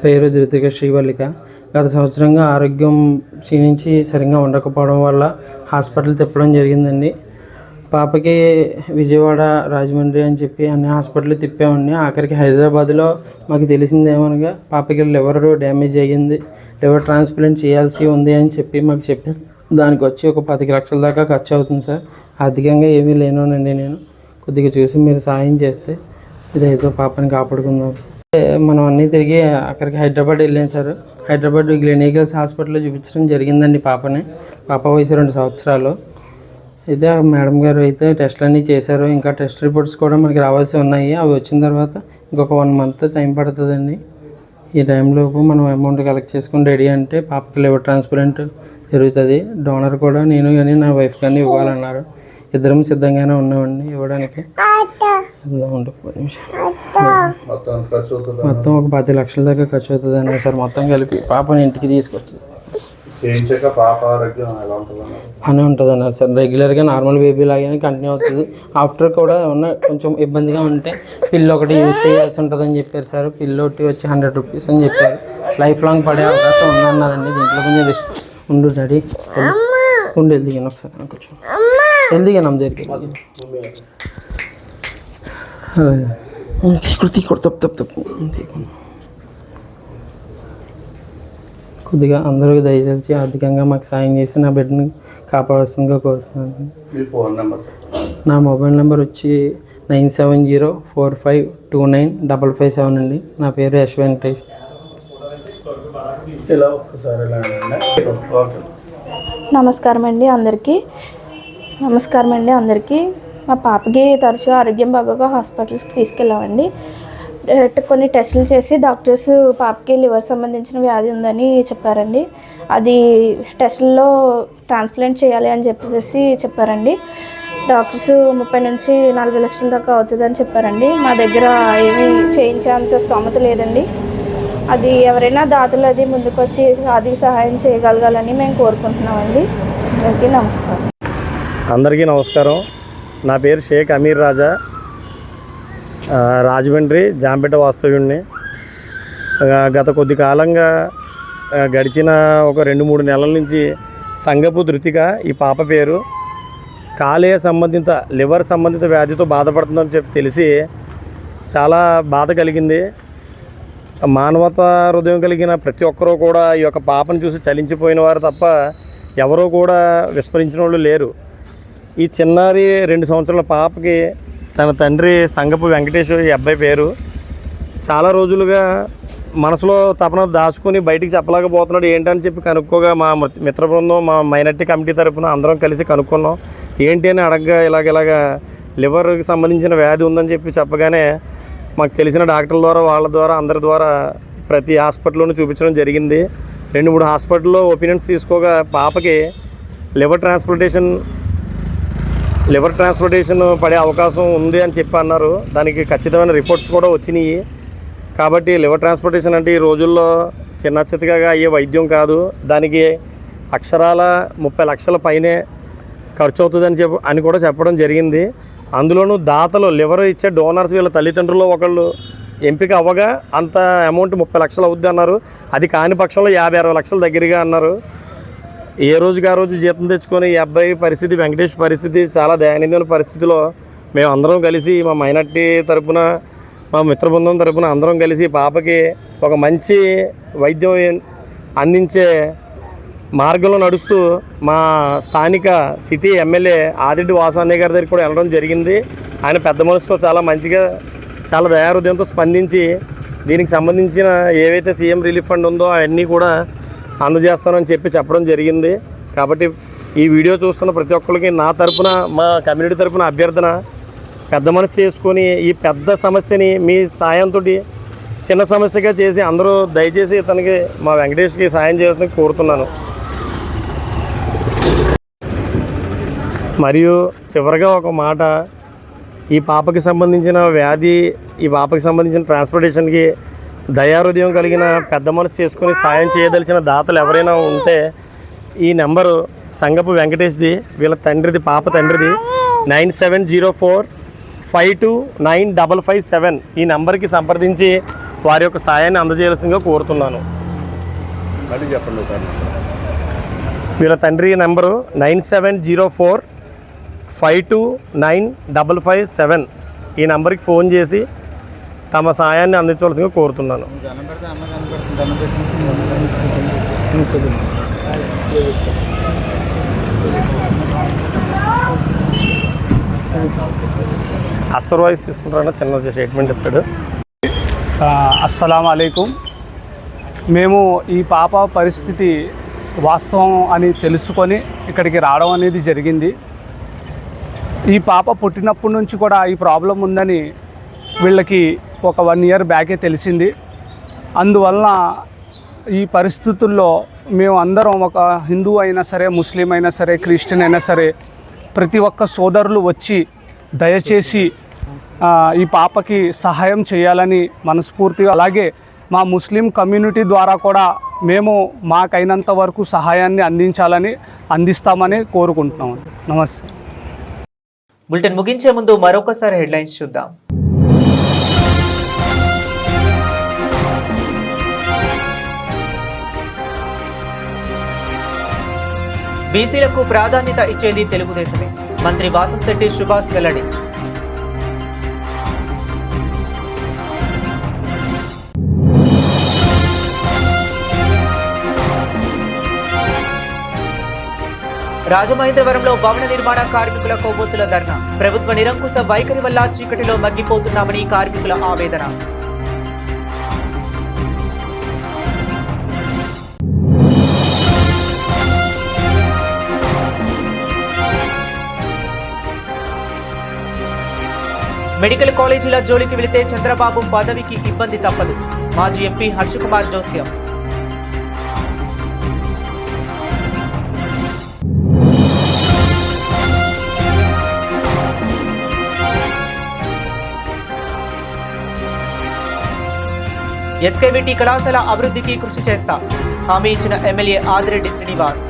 పేరు ధృతిక శ్రీవల్లిక. గత సంవత్సరంగా ఆరోగ్యం క్షీణించి సరిగ్గా ఉండకపోవడం వల్ల హాస్పిటల్ తిప్పడం జరిగిందండి. పాపకి విజయవాడ, రాజమండ్రి అని చెప్పి అన్ని హాస్పిటల్ తిప్పామండి. ఆఖరికి హైదరాబాద్లో మాకు తెలిసిందేమనగా పాపకి లివర్ డ్యామేజ్ అయ్యింది, లివర్ ట్రాన్స్ప్లాంట్ చేయాల్సి ఉంది అని చెప్పి మాకు చెప్పారు. దానికి వచ్చి ఒక 10 లక్షల దాకా ఖర్చు అవుతుంది సార్. ఆర్థికంగా ఏమీ లేనోనండి నేను. కొద్దిగా చూసి మీరు సాయం చేస్తే ఇదైతే పాపని కాపాడుకుందాం. మనం అన్నీ తిరిగి అక్కడికి హైదరాబాద్ వెళ్ళాను సార్. హైదరాబాద్ గ్లెనీగల్స్ హాస్పిటల్లో చూపించడం జరిగిందండి పాపని. పాప వయసు 2 సంవత్సరాలు. అయితే మేడం గారు అయితే టెస్ట్లు అన్నీ చేశారు. ఇంకా టెస్ట్ రిపోర్ట్స్ కూడా మనకి రావాల్సి ఉన్నాయి. అవి వచ్చిన తర్వాత ఇంకొక 1 మంత్ టైం పడుతుందండి. ఈ టైంలోపు మనం అమౌంట్ కలెక్ట్ చేసుకుని రెడీ అంటే పాపకి లివర్ ట్రాన్స్ప్లాంట్ జరుగుతుంది. డోనర్ కూడా నేను కానీ నా వైఫ్ కానీ ఇవ్వాలన్నారు. ఇద్దరం సిద్ధంగానే ఉన్నామండి ఇవ్వడానికి. మొత్తం ఒక 10 లక్షల దాకా ఖర్చు అవుతుంది అన్నారు సార్. మొత్తం కలిపి పాపని ఇంటికి తీసుకొచ్చి అని ఉంటుంది అన్నారు సార్. రెగ్యులర్గా నార్మల్ బేబీ లాగానే కంటిన్యూ అవుతుంది. ఆఫ్టర్ కూడా ఏమన్నా కొంచెం ఇబ్బందిగా ఉంటే పిల్లు ఒకటి యూజ్ చేయాల్సి ఉంటుందని చెప్పారు సార్. పిల్లు ఒకటి వచ్చి 100 రూపీస్ అని చెప్పారు. లైఫ్ లాంగ్ పడే అవకాశం ఉందన్నారండి. దీంట్లో కొంచెం రిస్క్ ఉండు డాడీ, ఉండి వెళ్దిగాను ఒకసారి కొంచెం వెళ్దిగాను అమ్మ దగ్గరికి. తీకుడు తప్పు కొద్దిగా అందరూ దయచేసి ఆర్థికంగా మాకు సాయం చేసి నా బిడ్డని కాపాడాల్సిందిగా కోరుతున్నాను. మీ ఫోన్ నెంబర్? నా మొబైల్ నెంబర్ వచ్చి 9704529557 అండి. నా పేరు యశ్ వెంకటేష్. ఇలా ఒక్కసారి ఓకే. నమస్కారం అండి అందరికీ. మా పాపకి తరచూ ఆరోగ్యం బాగోక హాస్పిటల్స్కి తీసుకెళ్ళామండి. కొన్ని టెస్టులు చేసి డాక్టర్స్ పాపకి లివర్ సంబంధించిన వ్యాధి ఉందని చెప్పారండి. అది టెస్టుల్లో ట్రాన్స్ప్లాంట్ చేయాలి అని చెప్పారండి. డాక్టర్స్ 30 నుంచి 40 లక్షల దాకా అవుతుందని చెప్పారండి. మా దగ్గర ఏమీ చేయించేంత స్తోమత లేదండి. అది ఎవరైనా దాతలు అది ముందుకొచ్చి అది సహాయం చేయగలగాలని మేము కోరుకుంటున్నామండి. అందరికీ నమస్కారం. నా పేరు షేక్ అమీర్ రాజా, రాజమండ్రి జాంపేట వాస్తవ్యుడిని. గత కొద్ది కాలంగా గడిచిన ఒక 2-3 నెలల నుంచి సంగపు ధృతిక ఈ పాప పేరు కాలేయ సంబంధిత లివర్ సంబంధిత వ్యాధితో బాధపడుతుందని చెప్పి తెలిసి చాలా బాధ కలిగింది. మానవతా హృదయం కలిగిన ప్రతి ఒక్కరూ కూడా ఈ యొక్క పాపను చూసి చలించిపోయిన వారు తప్ప ఎవరూ కూడా విస్మరించిన వాళ్ళు లేరు. ఈ చిన్నారి 2 సంవత్సరాల పాపకి తన తండ్రి సంగపు వెంకటేష్ ఈ అబ్బాయి పేరు. చాలా రోజులుగా మనసులో తపన దాచుకొని బయటికి చెప్పలేకపోతున్నాడు ఏంటని చెప్పి కనుక్కోగా మా మిత్ర బృందం మా మైనార్టీ కమిటీ తరఫున అందరం కలిసి కనుక్కున్నాం. ఏంటి అని అడగగా ఇలాగ లివర్కి సంబంధించిన వ్యాధి ఉందని చెప్పగానే మాకు తెలిసిన డాక్టర్ల ద్వారా వాళ్ళ ద్వారా అందరి ద్వారా ప్రతి హాస్పిటల్లోనూ చూపించడం జరిగింది. 2-3 హాస్పిటల్లో ఒపీనియన్స్ తీసుకోగా పాపకి లివర్ ట్రాన్స్ప్లాంటేషన్ పడే అవకాశం ఉంది అని చెప్పి అన్నారు. దానికి ఖచ్చితమైన రిపోర్ట్స్ కూడా వచ్చినాయి. కాబట్టి లివర్ ట్రాన్స్ప్లాంటేషన్ అంటే ఈ రోజుల్లో చిన్న చితగా అయ్యే వైద్యం కాదు. దానికి అక్షరాల 30 లక్షల పైనే ఖర్చు అవుతుందని అని కూడా చెప్పడం జరిగింది. అందులోనూ దాతలు లివర్ ఇచ్చే డోనర్స్ వీళ్ళ తల్లిదండ్రులు ఒకళ్ళు ఎంపిక అవ్వగా అంత అమౌంట్ 30 లక్షలు అవుద్ది అన్నారు. అది కాని పక్షంలో 50-60 లక్షల దగ్గరగా అన్నారు. ఏ రోజుకి ఆ రోజు జీతం తెచ్చుకొని ఈ అబ్బాయి పరిస్థితి, వెంకటేష్ పరిస్థితి చాలా దయనీయమైన పరిస్థితిలో మేము అందరం కలిసి మా మైనార్టీ తరపున మా మిత్ర బృందం తరపున అందరం కలిసి పాపకి ఒక మంచి వైద్యం అందించే మార్గంలో నడుస్తూ మా స్థానిక సిటీ ఎమ్మెల్యే ఆదిరెడ్డి వాసు అన్నయ్య గారి దగ్గరికి కూడా వెళ్ళడం జరిగింది. ఆయన పెద్ద మనసుతో చాలా మంచిగా చాలా దయాహృదయంతో స్పందించి దీనికి సంబంధించిన ఏవైతే సీఎం రిలీఫ్ ఫండ్ ఉందో అవన్నీ కూడా అందజేస్తానని చెప్పడం జరిగింది. కాబట్టి ఈ వీడియో చూస్తున్న ప్రతి ఒక్కరికి నా తరపున మా కమ్యూనిటీ తరపున అభ్యర్థన, పెద్ద మనసు చేసుకొని ఈ పెద్ద సమస్యని మీ సాయంతో చిన్న సమస్యగా చేసి అందరూ దయచేసి ఇతనికి మా వెంకటేష్కి సాయం చేయాలని కోరుతున్నాను. మరియు చివరిగా ఒక మాట, ఈ పాపకి సంబంధించిన వ్యాధి, ఈ పాపకి సంబంధించిన ట్రాన్స్పోర్టేషన్కి దయాహృదయం కలిగిన పెద్ద మనసు చేసుకొని సాయం చేయదలిచిన దాతలు ఎవరైనా ఉంటే ఈ నెంబరు సంగపు వెంకటేష్ది, వీళ్ళ తండ్రిది, పాప తండ్రిది 9704529557 ఈ నెంబర్కి సంప్రదించి వారి యొక్క సాయాన్ని అందజేయాల్సిందిగా కోరుతున్నాను. చెప్పండి. వీళ్ళ తండ్రి నెంబరు 9704529557 ఈ నెంబర్కి ఫోన్ చేసి తమ సాయాన్ని అందించవలసిందిగా కోరుతున్నాను. అసర్ వాయిస్ తీసుకుంటారన్న చిన్న స్టేట్మెంట్ ఇస్తాడు. అస్సలాము అలైకుం. మేము ఈ పాప పరిస్థితి వాస్తవం అని తెలుసుకొని ఇక్కడికి రావడం అనేది జరిగింది. ఈ పాప పుట్టినప్పటి నుంచి కూడా ఈ ప్రాబ్లం ఉందని వీళ్ళకి ఒక 1 ఇయర్ బ్యాకే తెలిసింది. అందువలన ఈ పరిస్థితుల్లో మేము అందరం, ఒక హిందూ అయినా సరే, ముస్లిం అయినా సరే, క్రిస్టియన్ అయినా సరే, ప్రతి ఒక్క సోదరులు వచ్చి దయచేసి ఈ పాపకి సహాయం చేయాలని మనస్ఫూర్తిగా, అలాగే మా ముస్లిం కమ్యూనిటీ ద్వారా కూడా మేము మాకైనంత వరకు సహాయాన్ని అందిస్తామని కోరుకుంటున్నాము. నమస్తే. బులెటిన్ ముగించే ముందు మరొకసారి హెడ్లైన్స్ చూద్దాం. బీసీలకు ప్రాధాన్యత ఇచ్చేది తెలుగుదేశమే, మంత్రి వాసంశెట్టి సుభాష్ వెల్లడి. రాజమహేంద్రవరంలో భవన నిర్మాణ కార్మికుల కొవ్వొత్తుల ధర్నా. ప్రభుత్వ నిరంకుశ వైఖరి వల్ల చీకటిలో మగ్గిపోతున్నామని కార్మికుల ఆవేదన. మెడికల్ కాలేజీల జోలికి వెళితే చంద్రబాబు పదవికి ఇబ్బంది తప్పదు. మాజీ ఎంపీ హర్షకుమార్ జోస్యం. ఎస్కేవిటి కళాశాల అభివృద్ధికి కృషి చేస్తా హామీ ఇచ్చిన ఎమ్మెల్యే ఆదిరెడ్డి శ్రీనివాస్.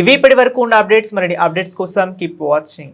ఇవి ఇప్పటి వరకు ఉన్న అప్డేట్స్. మరిన్ని అప్డేట్స్ కోసం కీప్ వాచింగ్.